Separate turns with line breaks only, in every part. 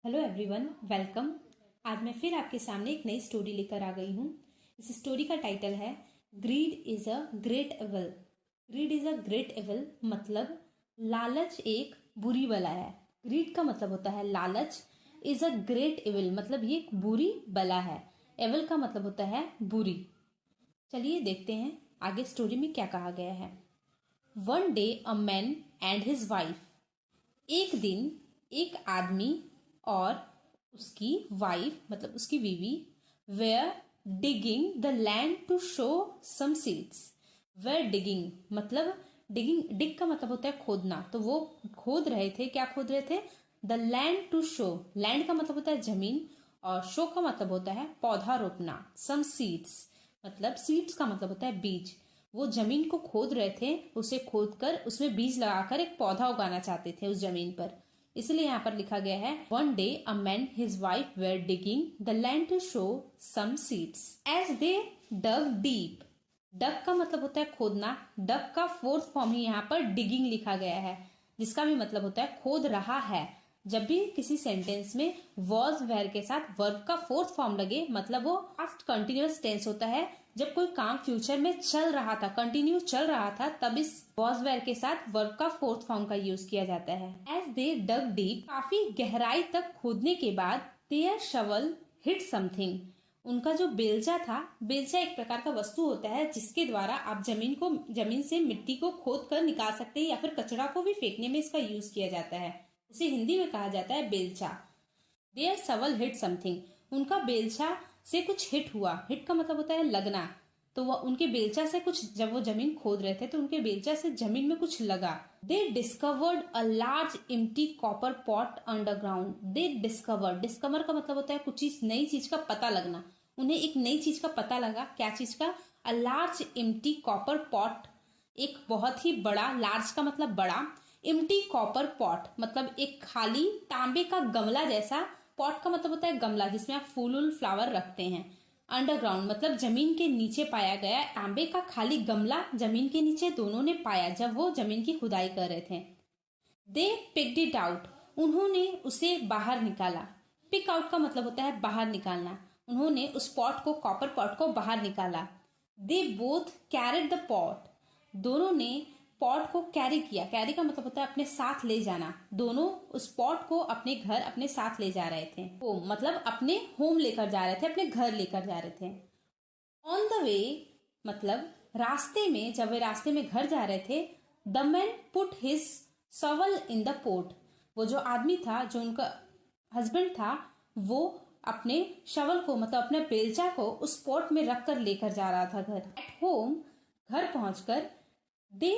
Hello everyone, welcome. आज मैं फिर आपके सामने एक नई स्टोरी लेकर आ गई हूँ। इस स्टोरी का टाइटल है greed is a great evil. Greed is a great evil मतलब लालच एक बुरी बला है। ग्रीड का मतलब होता है लालच। इज अ ग्रेट एविल मतलब ये एक बुरी बला है। एविल का मतलब होता है बुरी। चलिए देखते हैं आगे स्टोरी में क्या कहा गया है। One day a man and his wife. एक दिन एक आदमी और उसकी वाइफ मतलब उसकी बीवी were digging the land to sow some seeds. Were digging मतलब डिग का मतलब होता है खोदना, तो वो खोद रहे थे। क्या खोद रहे थे? The land to sow. Land का मतलब होता है जमीन और शो का मतलब होता है पौधा रोपना। सम सीड्स मतलब सीड्स का मतलब होता है बीज। वो जमीन को खोद रहे थे, उसे खोद कर उसमें बीज लगाकर एक पौधा उगाना चाहते थे उस जमीन पर। इसलिए यहाँ पर लिखा गया है one day a man his wife were digging the land to sow some seeds as they dug deep. Dug का मतलब होता है खोदना। डग का फोर्थ फॉर्म ही यहाँ पर डिगिंग लिखा गया है, जिसका भी मतलब होता है खोद रहा है। जब भी किसी सेंटेंस में वॉज वेयर के साथ वर्ब का फोर्थ फॉर्म लगे मतलब वो पास्ट कंटिन्यूअस टेंस होता है। जब कोई काम फ्यूचर में चल रहा था, कंटिन्यू चल रहा था, तब इस वॉज वेयर के साथ वर्ब का फोर्थ फॉर्म का यूज किया जाता है। एज दे डग डीप काफी गहराई तक खोदने के बाद देयर शवल हिट समथिंग। उनका जो बेलचा था, बेलचा एक प्रकार का वस्तु होता है जिसके द्वारा आप जमीन से मिट्टी को खोद कर निकाल सकते हैं, या फिर कचरा को भी फेंकने में इसका यूज किया जाता है। उसे हिंदी में कहा जाता है बेलचा। Their shovel hit something. उनका बेलचा से कुछ हिट हुआ। हिट का मतलब होता है लगना। तो वह उनके बेलचा से कुछ, जब वो जमीन खोद रहे थे तो उनके बेलचा से जमीन में कुछ लगा। दे discovered a large empty copper pot underground. They discovered, discover का मतलब होता है कुछ चीज, नई चीज का पता लगना। उन्हें एक नई चीज का पता लगा। क्या चीज का? A large empty copper pot, एक बहुत ही बड़ा, लार्ज का मतलब बड़ा, एम्प्टी कॉपर पॉट मतलब एक खाली तांबे का गमला जैसा। पॉट का मतलब होता है गमला जिसमें आप फूल फ्लावर रखते हैं। अंडरग्राउंड मतलब जमीन के नीचे पाया गया तांबे का खाली गमला जमीन के नीचे दोनों ने पाया जब वो जमीन की खुदाई कर रहे थे। They picked it out. उन्होंने उसे बाहर निकाला। पिक आउट का मतलब होता है बाहर निकालना। उन्होंने उस पॉट को, कॉपर पॉट को बाहर निकाला। They both carried the pot. दोनों ने पॉट को कैरी किया। कैरी का मतलब होता है अपने साथ ले जाना। दोनों उस पॉट को अपने घर अपने साथ ले जा रहे थे। होम मतलब अपने होम लेकर जा रहे थे, अपने घर लेकर जा रहे थे। ऑन द वे मतलब रास्ते में, जब वे रास्ते में घर जा रहे थे, the man put his shovel in the pot. वो जो आदमी था, जो उनका हस्बैंड था, वो अपने शवल को मतलब अपने बेलचा को उस पॉट में रख कर लेकर जा रहा था घर। एट होम घर पहुंचकर they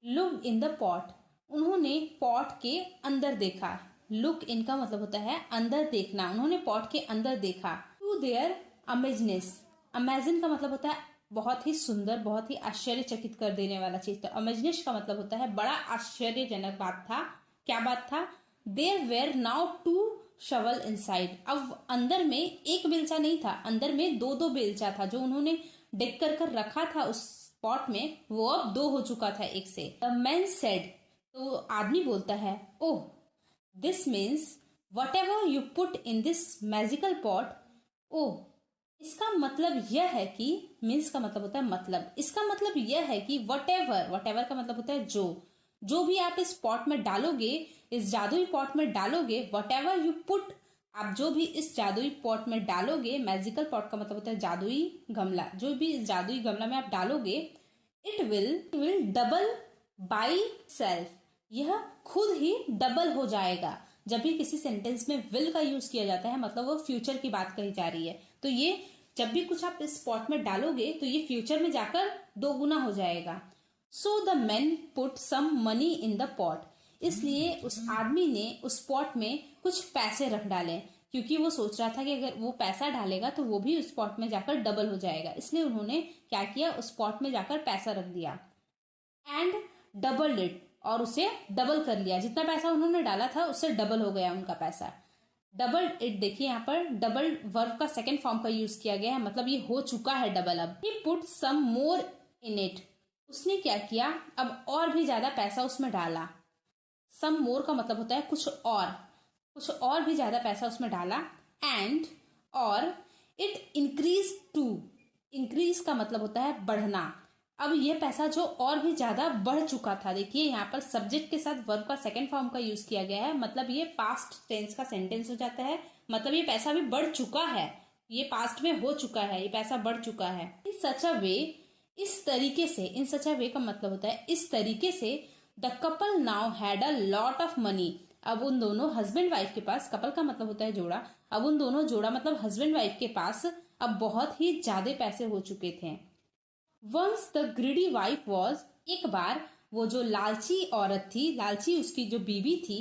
look in the pot. उन्होंने पॉट के अंदर देखा। लुक इन का मतलब होता है अंदर देखना। उन्होंने पॉट के अंदर देखा। To their अमेजनेस। अमेजिन का मतलब होता है बहुत ही सुंदर, बहुत ही आश्चर्यचकित कर देने वाला चीज। तो अमेजनेस का मतलब होता है बड़ा आश्चर्यजनक बात था। क्या बात था? There were now to shovel inside. अब अंदर में एक बेलचा नहीं था, अंदर में दो दो बेलचा था। जो उन्होंने डेक कर रखा था उस पॉट में, वो अब दो हो चुका था एक से। द मैन सेड, तो आदमी बोलता है, oh this means whatever you put in this magical pot. Oh, इसका मतलब यह है कि, मीन्स का मतलब होता है मतलब, इसका मतलब यह है कि वट एवर, वट एवर का मतलब होता है जो भी आप इस पॉट में डालोगे, इस जादुई पॉट में डालोगे, वट एवर यू पुट, आप जो भी इस जादुई पॉट में डालोगे, मैजिकल पॉट का मतलब होता है जादुई गमला, जो भी इस जादुई गमला में आप डालोगे, it will double by self. यह खुद ही डबल हो जाएगा। जब भी किसी सेंटेंस में विल का यूज किया जाता है मतलब वो फ्यूचर की बात कही जा रही है। तो ये जब भी कुछ आप इस पॉट में डालोगे तो ये फ्यूचर में जाकर दो गुना हो जाएगा। So the man put some money in the pot. इसलिए उस आदमी ने उस पॉट में कुछ पैसे रख डाले, क्योंकि वो सोच रहा था कि अगर वो पैसा डालेगा तो वो भी उस पॉट में जाकर डबल हो जाएगा। इसलिए उन्होंने क्या किया, उस पॉट में जाकर पैसा रख दिया। एंड डबल इट, और उसे डबल कर लिया। जितना पैसा उन्होंने डाला था उससे डबल हो गया उनका पैसा। डबल इट, देखिए यहाँ पर डबल वर्ब का सेकेंड फॉर्म का यूज किया गया है, मतलब ये हो चुका है डबल। अब ही put some more in it. उसने क्या किया, अब और भी ज्यादा पैसा उसमें डाला। सम मोर का मतलब होता है कुछ और। कुछ और भी ज्यादा पैसा उसमें डाला, एंड और इट इंक्रीज टू, इंक्रीज का मतलब होता है बढ़ना। अब ये पैसा जो और भी ज्यादा बढ़ चुका था, देखिए यहाँ पर सब्जेक्ट के साथ वर्ब का सेकंड फॉर्म का यूज किया गया है, मतलब ये पास्ट टेंस का सेंटेंस हो जाता है, मतलब ये पैसा भी बढ़ चुका है, ये पास्ट में हो चुका है, ये पैसा बढ़ चुका है। इन सच अ वे, इस तरीके से, इन सच अ वे का मतलब होता है इस तरीके से। The couple now had a lot of money, अब उन दोनों हस्बैंड वाइफ के पास, कपल का मतलब होता है जोड़ा, अब उन दोनों जोड़ा मतलब हस्बैंड वाइफ के पास अब बहुत ही ज्यादा पैसे हो चुके थे। Once the greedy wife was, एक बार वो जो लालची औरत थी, लालची उसकी जो बीवी थी,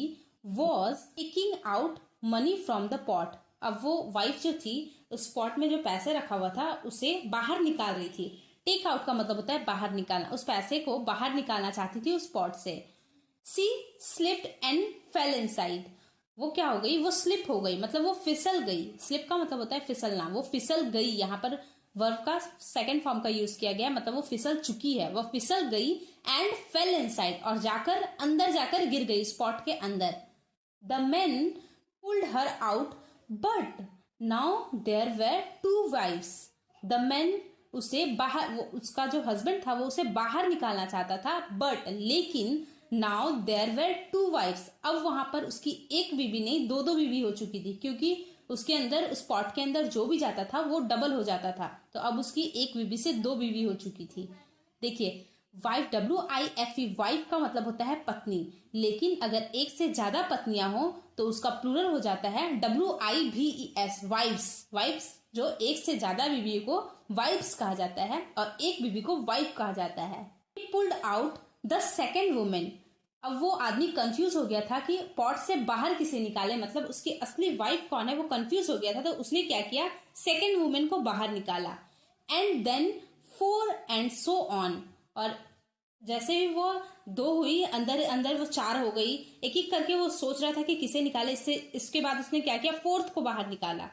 was taking out money from the pot, अब वो वाइफ जो थी उस पॉट में जो पैसे रखा हुआ था उसे बाहर निकाल रही थी। टेक आउट का मतलब होता है बाहर निकालना, उस पैसे को बाहर निकालना चाहती थी उस पॉट से। सी स्लिप्ड एंड फेल इनसाइड, वो क्या हो गई, वो स्लिप हो गई, मतलब वो फिसल गई। स्लिप का मतलब होता है फिसलना, वो फिसल गई, यहाँ पर वर्ब का सेकंड फॉर्म का यूज किया गया, मतलब वो फिसल चुकी है, वो फिसल गई। एंड फेल इनसाइड, और जाकर अंदर जाकर गिर गई स्पॉट के अंदर। The man pulled her out but now there were two wives, the man उसे बाहर, वो उसका जो हस्बैंड था वो उसे बाहर निकालना चाहता था, बट लेकिन now there were two wives, अब वहां पर उसकी एक बीवी नहीं दो दो बीवी हो चुकी थी, क्योंकि उसके अंदर उस पॉट के अंदर जो भी जाता था वो डबल हो जाता था, तो अब उसकी एक बीवी से दो बीवी हो चुकी थी। देखिए वाइफ, WIFE, वाइफ का मतलब होता है पत्नी, लेकिन अगर एक से ज्यादा पत्नियां हो तो उसका प्लूरल हो जाता है WIVES, वाइफ्स। वाइफ्स जो एक से ज्यादा बीवी को वाइफ्स कहा जाता है और एक बीवी को वाइफ कहा जाता है। Pulled out the second women, अब वो आदमी कंफ्यूज हो गया था कि पॉट से बाहर किसे निकाले, मतलब उसकी असली वाइफ कौन है, वो कंफ्यूज हो गया था, तो उसने क्या किया, सेकेंड वुमेन को बाहर निकाला। And then 4 and so on, और जैसे भी वो दो हुई अंदर अंदर वो 4 हो गई, एक एक करके वो सोच रहा था कि किसे निकाले, इससे इसके बाद उसने क्या किया, फोर्थ को बाहर निकाला।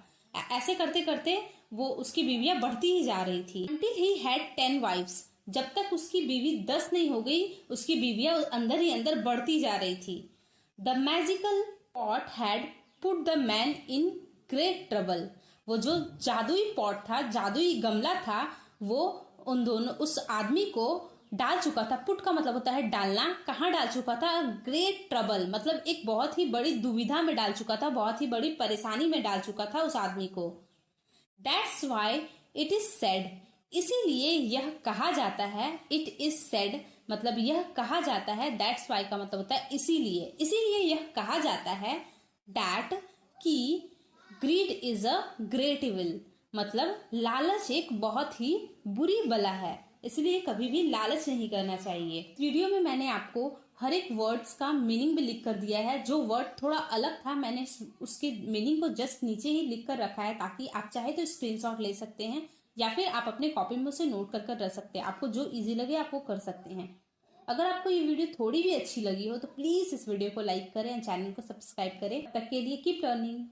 ऐसे करते करते वो उसकी बीवियां बढ़ती ही जा रही थी। Until he had 10 wives, जब तक उसकी बीवी 10 नहीं हो गई, उसकी बीवियां अंदर ही अंदर बढ़ती जा रही थी। The magical pot had put the man in great trouble, वो जो जादुई पॉट था, जादुई गमला था, वो उन दोनों, उस आदमी को डाल चुका था। पुट का मतलब होता है डालना, कहाँ डाल चुका था, ग्रेट ट्रबल, मतलब एक बहुत ही बड़ी दुविधा में डाल चुका था, बहुत ही बड़ी परेशानी में डाल चुका था उस आदमी को। That's why it is said, इसीलिए यह कहा जाता है, इट इज सेड मतलब यह कहा जाता है, दैट्स वाई का मतलब होता है इसीलिए, इसीलिए यह कहा जाता है, दैट कि grid is a great evil, मतलब लालच एक बहुत ही बुरी बला है, इसलिए कभी भी लालच नहीं करना चाहिए। वीडियो में मैंने आपको हर एक वर्ड्स का मीनिंग भी लिख कर दिया है, जो वर्ड थोड़ा अलग था मैंने उसके मीनिंग को जस्ट नीचे ही लिख कर रखा है, ताकि आप चाहे तो स्क्रीनशॉट ले सकते हैं या फिर आप अपने कॉपी में उसे नोट कर रख सकते हैं, आपको जो इजी लगे आप वो कर सकते हैं। अगर आपको ये वीडियो थोड़ी भी अच्छी लगी हो तो प्लीज इस वीडियो को लाइक करें, चैनल को सब्सक्राइब करें। तब तक के लिए कीप लर्निंग।